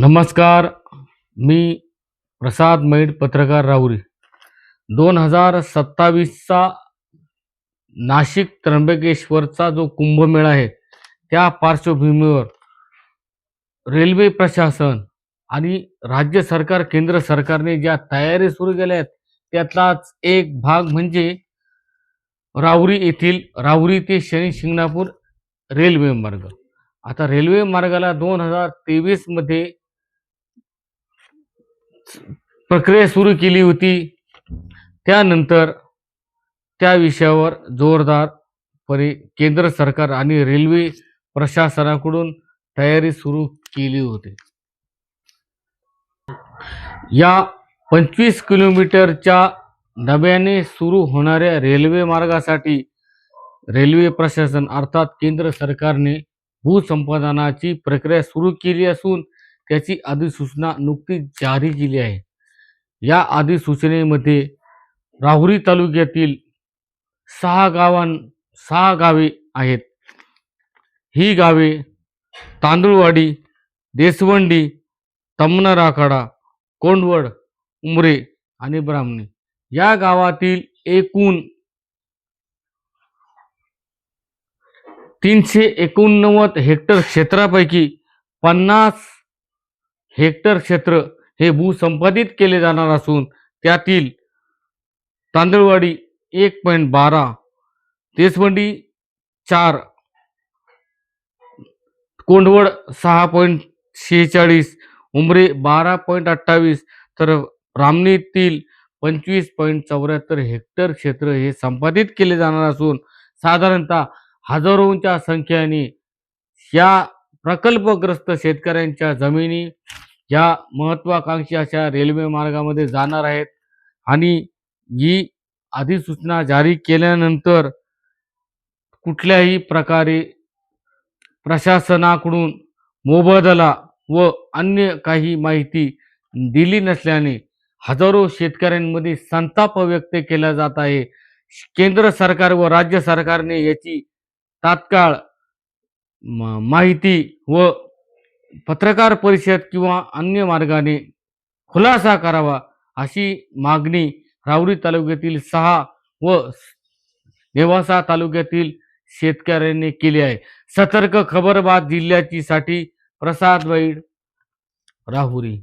नमस्कार. मी प्रसाद मैड, पत्रकार राहुरी. 2027चा नाशिक त्र्यंबकेश्वरचा जो कुंभमेळा आहे त्या पार्श्वभूमीवर रेल्वे प्रशासन आणि राज्य सरकार, केंद्र सरकारने ज्या तयारी सुरू केल्या आहेत त्यातलाच एक भाग म्हणजे राहुरी ते शनी शिंगणापूर रेल्वे मार्ग. आता रेल्वे मार्गाला 2023 मध्ये प्रक्रिया सुरू केली होती. त्यानंतर त्या विषयावर जोरदारपणे केंद्र सरकार आणि रेल्वे प्रशासनाकडून तयारी सुरू केली होती. या 25 किलोमीटरच्या डब्याने सुरू होणाऱ्या रेल्वे मार्गासाठी रेल्वे प्रशासन अर्थात केंद्र सरकारने भूसंपादनाची प्रक्रिया सुरू केली असून त्याची अधिसूचना नुकतीच जारी केली आहे. या अधिसूचनेमध्ये राहुरी तालुक्यातील 6 गावे आहेत. ही गावे तांदुळवाडी, देसवंडी, तमनराखाडा, कोंडवड, उमरे आणि ब्राह्मणी या गावातील एकूण 389 हेक्टर क्षेत्रापैकी 50 हेक्टर क्षेत्र हे भूसंपादित केले जाणार असून त्यातील तांदळवाडी 1.12, देसवंडी 4, कोंडवड 6.46, उमरे 12.28 तर ब्राह्मणीतील 25.74 हेक्टर क्षेत्र हे संपादित केले जाणार असून साधारणतः हजारोंच्या संख्येने या प्रकल्पग्रस्त शेतकऱ्यांच्या जमिनी या महत्वाकांक्षी अशा रेल्वे मार्गामध्ये जाणार आहेत. आणि ही अधिसूचना जारी केल्यानंतर कुठल्याही प्रकारे प्रशासनाकडून मोबदला व अन्य काही माहिती दिली नसल्याने हजारो शेतकऱ्यांमध्ये संताप व्यक्त केला जात आहे. केंद्र सरकार व राज्य सरकारने याची तात्काळ माहिती व पत्रकार परिषद किंवा अन्य मार्गाने खुलासा करावा अशी मागणी राहुरी तालुक्यातील 6 व नेवासा तालुक्यातील शेतकऱ्यांनी केली आहे. सतर्क खबरबाज जिल्ह्याची साठी प्रसाद वैड, राहुरी.